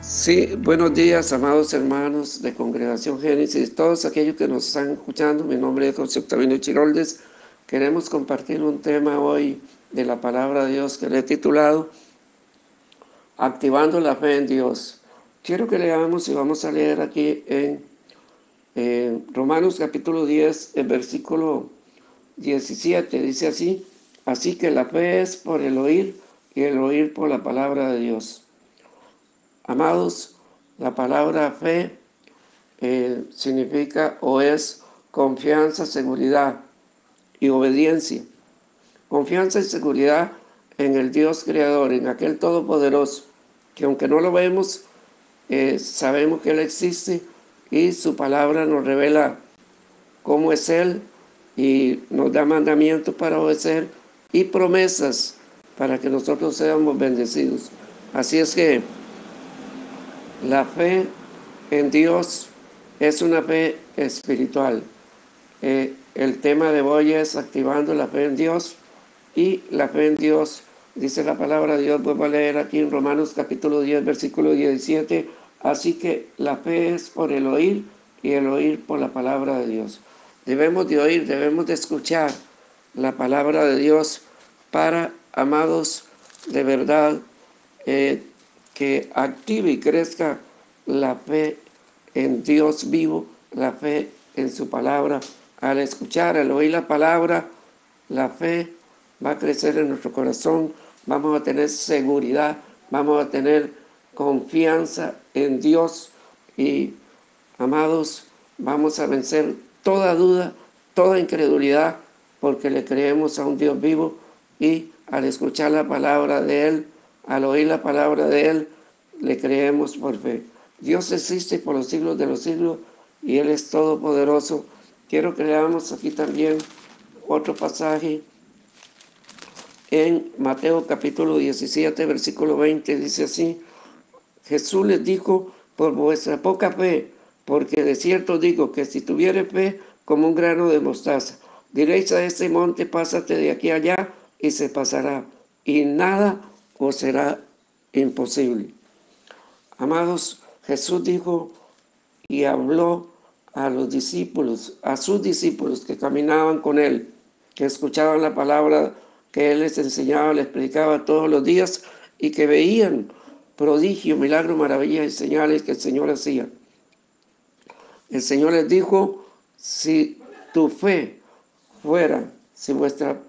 Sí, buenos días, amados hermanos de Congregación Génesis, todos aquellos que nos están escuchando. Mi nombre es José Octaviano Chiroldes. Queremos compartir un tema hoy de la palabra de Dios que le he titulado Activando la fe en Dios. Quiero que leamos y vamos a leer aquí en Romanos capítulo 10, el versículo 17. Dice así: así que la fe es por el oír y el oír por la palabra de Dios. Amados, la palabra fe significa o es confianza, seguridad y obediencia. Confianza y seguridad en el Dios creador, en aquel todopoderoso, que aunque no lo vemos, sabemos que Él existe y su palabra nos revela cómo es Él y nos da mandamientos para obedecer y promesas para que nosotros seamos bendecidos. Así es que la fe en Dios es una fe espiritual. El tema de hoy es activando la fe en Dios, y la fe en Dios, dice la palabra de Dios. Vuelvo a leer aquí en Romanos capítulo 10, versículo 17. Así que la fe es por el oír y el oír por la palabra de Dios. Debemos de oír, debemos de escuchar la palabra de Dios para, amados, de verdad, que active y crezca la fe en Dios vivo, la fe en su palabra. Al escuchar, al oír la palabra, la fe va a crecer en nuestro corazón, vamos a tener seguridad, vamos a tener confianza en Dios y, amados, vamos a vencer toda duda, toda incredulidad, porque le creemos a un Dios vivo, y al escuchar la palabra de Él, al oír la palabra de Él, le creemos por fe. Dios existe por los siglos de los siglos y Él es todopoderoso. Quiero que leamos aquí también otro pasaje en Mateo capítulo 17, versículo 20. Dice así: Jesús les dijo: por vuestra poca fe, porque de cierto digo que si tuviere fe como un grano de mostaza, diréis a este monte: pásate de aquí a allá, y se pasará, y nada os será imposible. Amados, Jesús dijo y habló a los discípulos, a sus discípulos que caminaban con Él, que escuchaban la palabra que Él les enseñaba, les predicaba todos los días, y que veían prodigios, milagros, maravillas y señales que el Señor hacía. El Señor les dijo: si tu fe fuera, si vuestra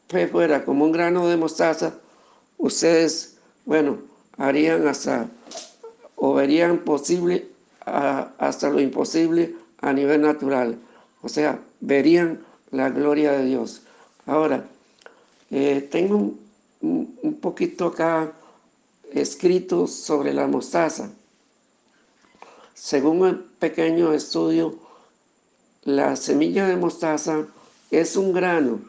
fe fuera como un grano de mostaza, ustedes, harían hasta, o verían posible hasta lo imposible a nivel natural. O sea, verían la gloria de Dios. Ahora, tengo un poquito acá escrito sobre la mostaza. Según un pequeño estudio, la semilla de mostaza es un grano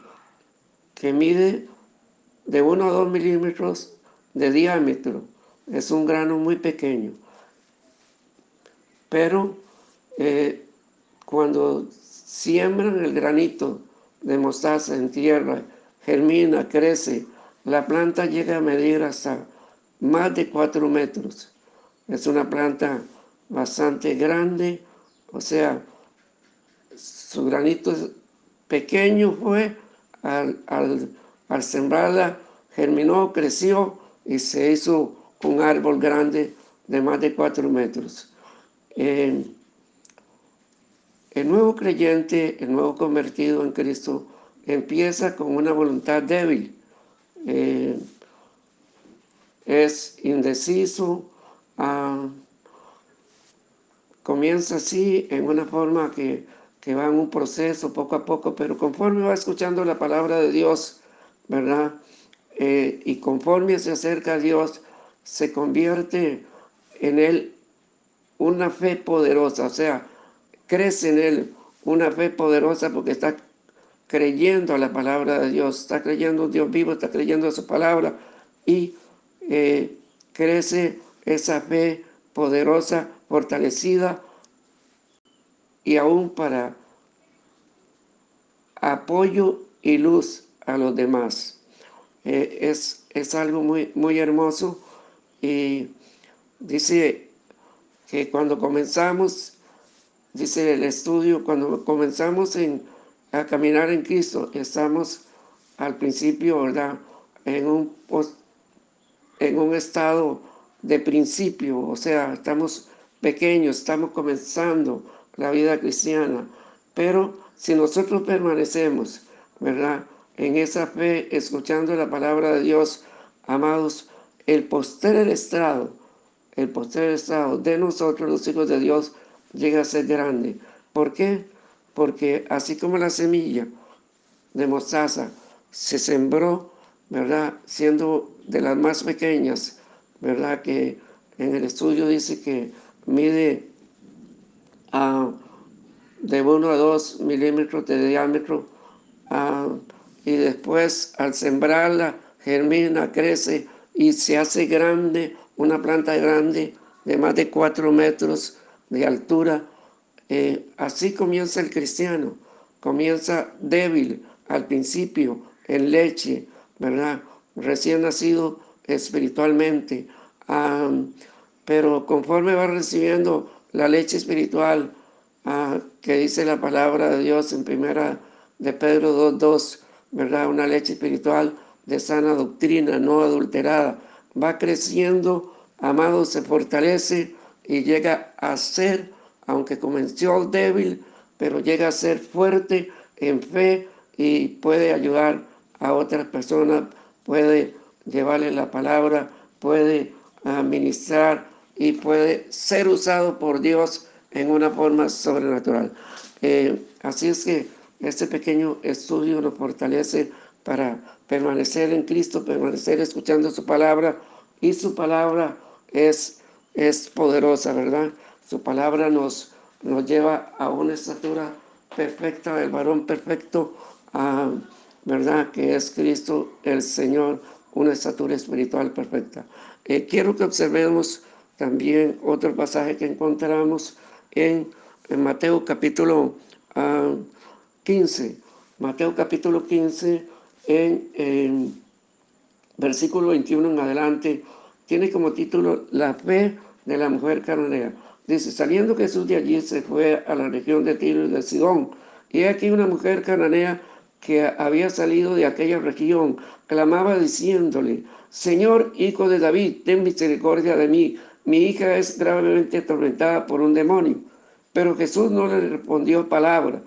que mide de 1 a 2 milímetros de diámetro. Es un grano muy pequeño. Pero cuando siembran el granito de mostaza en tierra, germina, crece, la planta llega a medir hasta más de 4 metros. Es una planta bastante grande, o sea, su granito pequeño fue, al sembrarla, germinó, creció y se hizo un árbol grande de más de 4 metros. El nuevo creyente, el nuevo convertido en Cristo, empieza con una voluntad débil. Es indeciso. Comienza así en una forma que va en un proceso poco a poco, pero conforme va escuchando la palabra de Dios, ¿verdad? Y conforme se acerca a Dios, se convierte en él una fe poderosa, o sea, crece en él una fe poderosa porque está creyendo a la palabra de Dios, está creyendo en Dios vivo, está creyendo a su palabra, y crece esa fe poderosa, fortalecida, y aún para apoyo y luz a los demás. Es algo muy, muy hermoso, y Dice que cuando comenzamos, dice el estudio, cuando comenzamos a caminar en Cristo, estamos al principio, ¿verdad? En un, en un estado de principio, o sea, estamos pequeños, estamos comenzando la vida cristiana, pero si nosotros permanecemos, ¿verdad? En esa fe, escuchando la palabra de Dios, amados, el postrer estado de nosotros, los hijos de Dios, llega a ser grande. ¿Por qué? Porque así como la semilla de mostaza se sembró, ¿verdad? Siendo de las más pequeñas, ¿verdad? Que en el estudio dice que mide de 1 a 2 milímetros de diámetro, ah, y después al sembrarla germina, crece y se hace grande, una planta grande de más de 4 metros de altura. Así comienza el cristiano, comienza débil al principio, en leche, ¿verdad? Recién nacido espiritualmente, pero conforme va recibiendo la leche espiritual, que dice la palabra de Dios en primera de Pedro 2:2, ¿verdad? Una leche espiritual de sana doctrina, no adulterada, va creciendo, amado, se fortalece y llega a ser, aunque comenzó débil, pero llega a ser fuerte en fe y puede ayudar a otras personas, puede llevarle la palabra, puede ministrar y puede ser usado por Dios en una forma sobrenatural. Así es que este pequeño estudio nos fortalece para permanecer en Cristo, permanecer escuchando su palabra, y su palabra es poderosa, ¿verdad? Su palabra nos lleva a una estatura perfecta, del varón perfecto, ¿verdad? Que es Cristo el Señor, una estatura espiritual perfecta. Quiero que observemos también otro pasaje que encontramos en Mateo capítulo 15. Mateo capítulo 15, en versículo 21 en adelante, tiene como título La fe de la mujer cananea. Dice: saliendo Jesús de allí, se fue a la región de Tiro y de Sidón. Y aquí una mujer cananea que había salido de aquella región, clamaba diciéndole: Señor, hijo de David, ten misericordia de mí. Mi hija es gravemente atormentada por un demonio. Pero Jesús no le respondió palabra.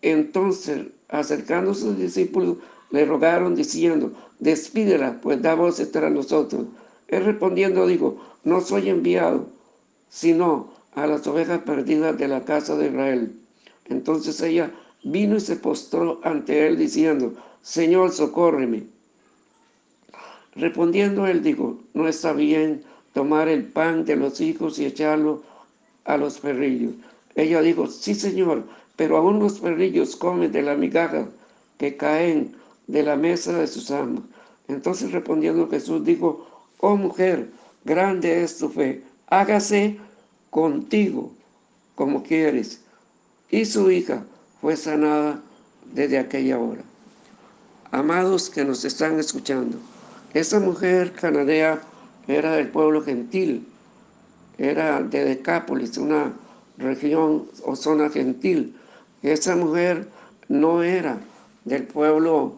Entonces, acercando a sus discípulos, le rogaron diciendo: despídela, pues da voces tras nosotros. Él respondiendo dijo: no soy enviado, sino a las ovejas perdidas de la casa de Israel. Entonces ella vino y se postró ante él diciendo: Señor, socórreme. Respondiendo él dijo: no está bien tomar el pan de los hijos y echarlo a los perrillos. Ella dijo: sí, Señor, pero aún los perrillos comen de las migajas que caen de la mesa de sus amos. Entonces respondiendo Jesús dijo: oh mujer, grande es tu fe, hágase contigo como quieres. Y su hija fue sanada desde aquella hora. Amados que nos están escuchando, esa mujer cananea era del pueblo gentil, era de Decápolis, una región o zona gentil. Esa mujer no era del pueblo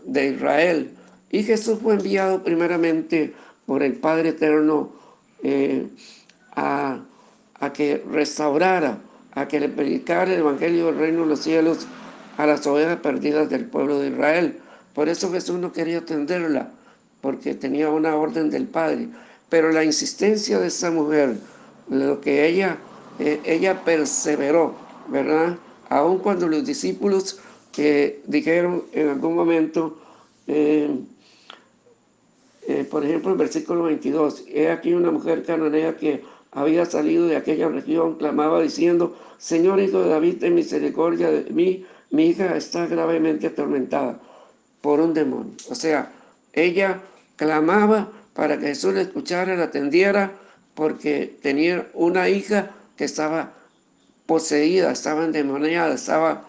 de Israel. Y Jesús fue enviado primeramente por el Padre Eterno, a, a que restaurara, a que le predicara el Evangelio del Reino de los Cielos a las ovejas perdidas del pueblo de Israel. Por eso Jesús no quería atenderla, porque tenía una orden del Padre. Pero la insistencia de esa mujer, lo que ella perseveró, ¿verdad? Aun cuando los discípulos dijeron en algún momento, por ejemplo, en versículo 22, he aquí una mujer cananea que había salido de aquella región, clamaba diciendo: Señor, hijo de David, ten misericordia de mí, mi hija está gravemente atormentada por un demonio. O sea, ella clamaba para que Jesús la escuchara, la atendiera, porque tenía una hija que estaba poseída, estaba endemoniada, estaba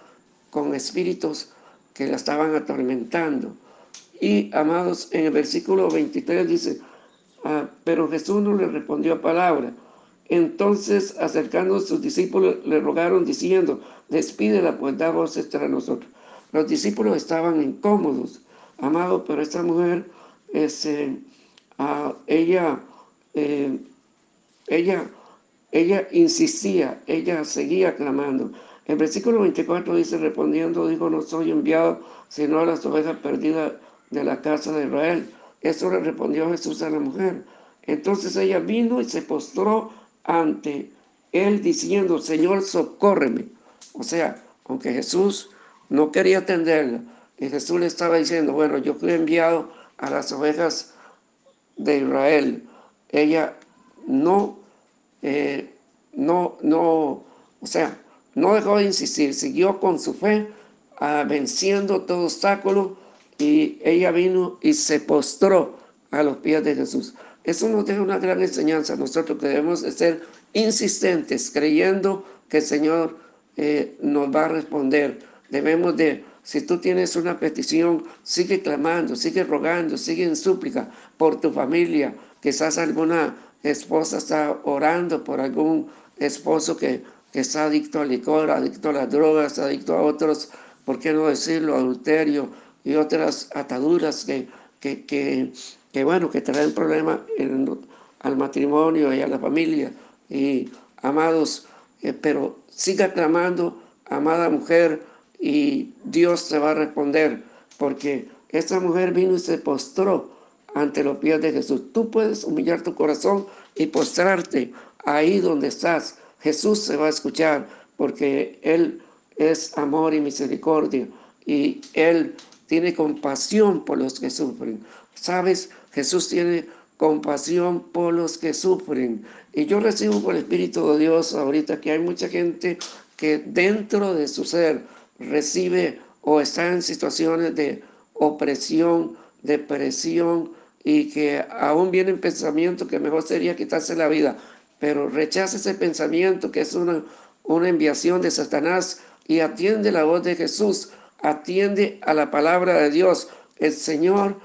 con espíritus que la estaban atormentando. Y amados, en el versículo 23 dice: pero Jesús no le respondió palabra. Entonces, acercando a sus discípulos, le rogaron diciendo: despídela, pues da voces tras nosotros. Los discípulos estaban incómodos, amado, pero esta mujer, ella, eh, ella, ella insistía, ella seguía clamando. El versículo 24 dice: respondiendo, dijo: no soy enviado sino a las ovejas perdidas de la casa de Israel. Eso le respondió Jesús a la mujer. Entonces ella vino y se postró ante él diciendo: Señor, socórreme. O sea, aunque Jesús no quería atenderla, y Jesús le estaba diciendo: bueno, yo fui enviado a las ovejas de Israel. Ella no, o sea, no dejó de insistir, siguió con su fe, venciendo todo obstáculo, y ella vino y se postró a los pies de Jesús. Eso nos deja una gran enseñanza. Nosotros que debemos de ser insistentes, creyendo que el Señor nos va a responder. Debemos de, si tú tienes una petición, sigue clamando, sigue rogando, sigue en súplica por tu familia. Quizás alguna esposa está orando por algún esposo que está adicto al licor, adicto a las drogas, adicto a otros, ¿por qué no decirlo?, adulterio y otras ataduras que bueno, que traen problemas al matrimonio y a la familia. Y amados, pero siga clamando, amada mujer, y Dios te va a responder, porque esta mujer vino y se postró ante los pies de Jesús. Tú puedes humillar tu corazón y postrarte ahí donde estás. Jesús se va a escuchar, porque Él es amor y misericordia, y Él tiene compasión por los que sufren. ¿Sabes? Jesús tiene compasión por los que sufren. Y yo recibo por el Espíritu de Dios ahorita que hay mucha gente que dentro de su ser recibe o está en situaciones de opresión, depresión, y que aún vienen pensamientos que mejor sería quitarse la vida. Pero rechaza ese pensamiento, que es una enviación de Satanás, y atiende la voz de Jesús, atiende a la palabra de Dios. El Señor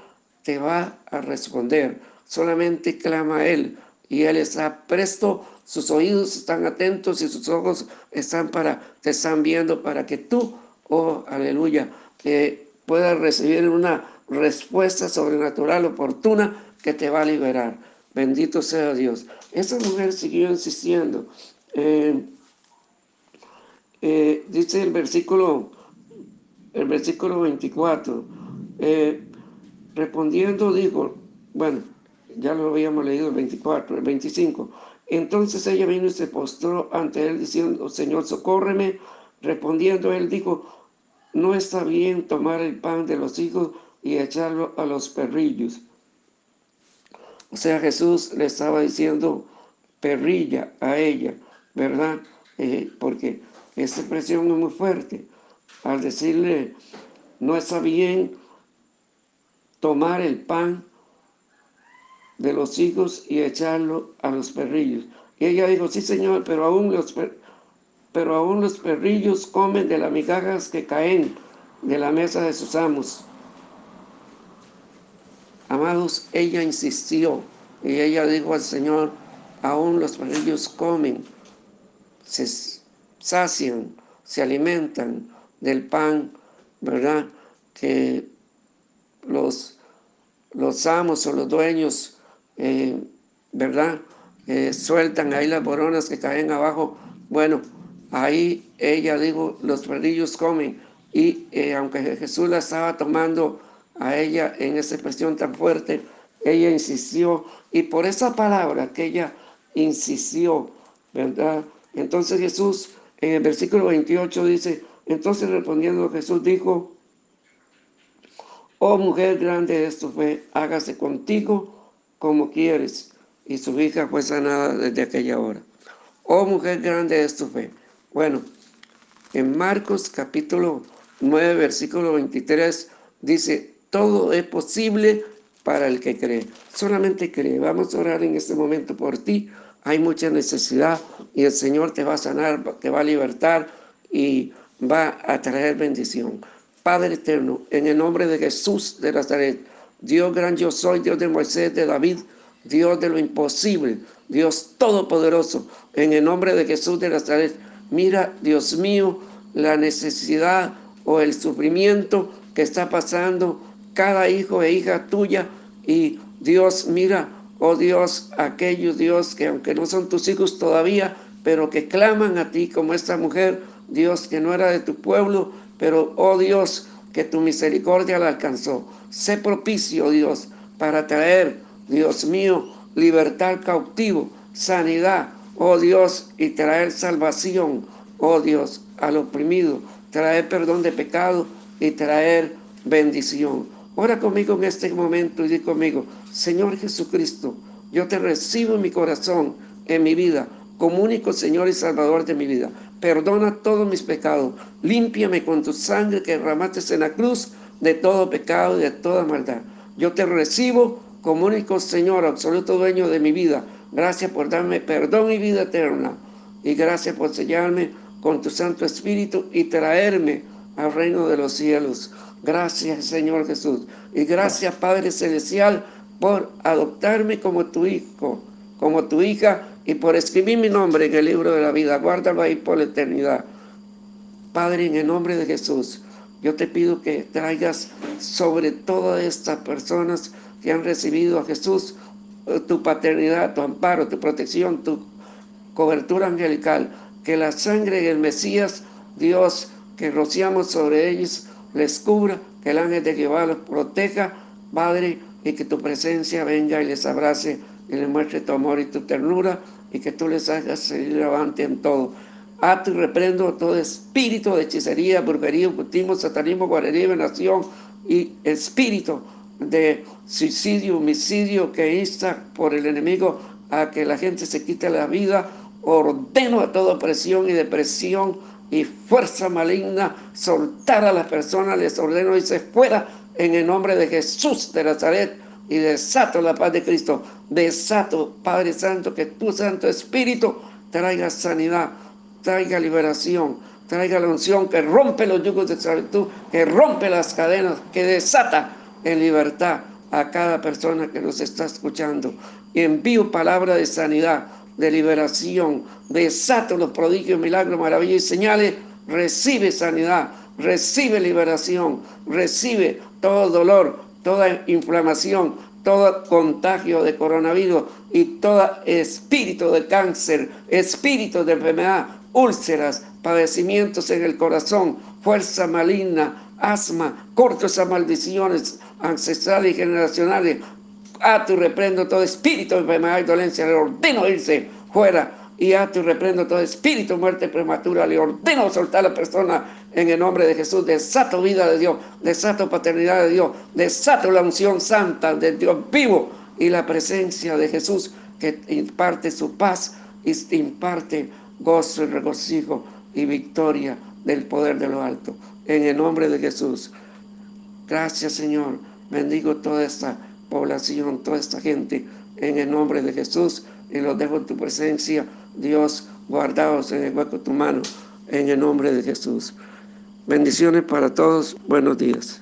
te va a responder. Solamente clama a Él y Él está presto, sus oídos están atentos y sus ojos te están viendo para que tú, oh aleluya, puedas recibir una respuesta sobrenatural oportuna que te va a liberar. Bendito sea Dios. Esa mujer siguió insistiendo. Dice el versículo 24, respondiendo dijo, bueno, ya lo habíamos leído el 24, el 25. Entonces ella vino y se postró ante él diciendo: Señor, socórreme. Respondiendo él dijo: no está bien tomar el pan de los hijos y echarlo a los perrillos. O sea, Jesús le estaba diciendo perrilla a ella, ¿verdad? Porque esta expresión es muy fuerte. Al decirle: no está bien tomar el pan de los hijos y echarlo a los perrillos. Y ella dijo: sí, Señor, pero aún los perrillos comen de las migajas que caen de la mesa de sus amos. Amados, ella insistió y ella dijo al Señor: aún los perrillos comen, se sacian, se alimentan del pan, ¿verdad?, que los amos o los dueños, ¿verdad?, sueltan ahí las boronas que caen abajo. Bueno, ahí ella dijo: los perrillos comen. Y aunque Jesús la estaba tomando a ella en esa expresión tan fuerte, ella insistió, y por esa palabra que ella insistió, ¿verdad? Entonces Jesús, en el versículo 28 dice: entonces respondiendo Jesús dijo: oh mujer, grande es tu fe, hágase contigo como quieres. Y su hija fue sanada desde aquella hora. Oh mujer, grande es tu fe. Bueno, en Marcos capítulo 9, versículo 23, dice: todo es posible para el que cree. Solamente cree. Vamos a orar en este momento por ti. Hay mucha necesidad y el Señor te va a sanar, te va a libertar y va a traer bendición. Padre eterno, en el nombre de Jesús de Nazaret, Dios gran yo soy, Dios de Moisés, de David, Dios de lo imposible, Dios todopoderoso, en el nombre de Jesús de Nazaret. Mira, Dios mío, la necesidad o el sufrimiento que está pasando cada hijo e hija tuya. Y Dios, mira, oh Dios, aquellos, Dios, que aunque no son tus hijos todavía, pero que claman a ti como esta mujer, Dios, que no era de tu pueblo, pero, oh Dios, que tu misericordia la alcanzó. Sé propicio, Dios, para traer, Dios mío, libertad al cautivo, sanidad, oh Dios, y traer salvación, oh Dios, al oprimido, traer perdón de pecado y traer bendición. Ora conmigo en este momento y di conmigo: Señor Jesucristo, yo te recibo en mi corazón, en mi vida, como único Señor y Salvador de mi vida. Perdona todos mis pecados, límpiame con tu sangre que derramaste en la cruz de todo pecado y de toda maldad. Yo te recibo como único Señor, absoluto dueño de mi vida. Gracias por darme perdón y vida eterna. Y gracias por sellarme con tu Santo Espíritu y traerme al reino de los cielos. Gracias, Señor Jesús. Y gracias, Padre Celestial, por adoptarme como tu hijo, como tu hija, y por escribir mi nombre en el libro de la vida. Guárdalo ahí por la eternidad. Padre, en el nombre de Jesús, yo te pido que traigas sobre todas estas personas que han recibido a Jesús tu paternidad, tu amparo, tu protección, tu cobertura angelical, que la sangre del Mesías, Dios, que rociamos sobre ellos, les cubra, que el ángel de Jehová los proteja, Padre, y que tu presencia venga y les abrace y les muestre tu amor y tu ternura, y que tú les hagas seguir avante en todo. Ato y reprendo todo espíritu de hechicería, brujería, ocultismo, satanismo, guarrería, venación y espíritu de suicidio, homicidio que insta por el enemigo a que la gente se quite la vida. Ordeno a toda opresión y depresión y fuerza maligna soltar a las personas, les ordeno irse fuera en el nombre de Jesús de Nazaret, y desato la paz de Cristo. Desato, Padre Santo, que tu Santo Espíritu traiga sanidad, traiga liberación, traiga la unción que rompe los yugos de esclavitud, que rompe las cadenas, que desata en libertad a cada persona que nos está escuchando. Y envío palabra de sanidad, de liberación, desato los prodigios, milagros, maravillas y señales. Recibe sanidad, recibe liberación, recibe todo dolor, toda inflamación, todo contagio de coronavirus y todo espíritu de cáncer, espíritu de enfermedad, úlceras, padecimientos en el corazón, fuerza maligna, asma. Corto esas maldiciones ancestrales y generacionales. Ato y reprendo todo espíritu de enfermedad y dolencia, le ordeno irse fuera. Y ato y reprendo todo espíritu de muerte prematura, le ordeno soltar a la persona en el nombre de Jesús. Desato vida de Dios, desato paternidad de Dios, desato la unción santa de Dios vivo y la presencia de Jesús, que imparte su paz y imparte gozo y regocijo y victoria del poder de lo alto. En el nombre de Jesús. Gracias, Señor. Bendigo toda esta población, toda esta gente, en el nombre de Jesús, y los dejo en tu presencia, Dios, guardados en el hueco de tu mano, en el nombre de Jesús. Bendiciones para todos. Buenos días.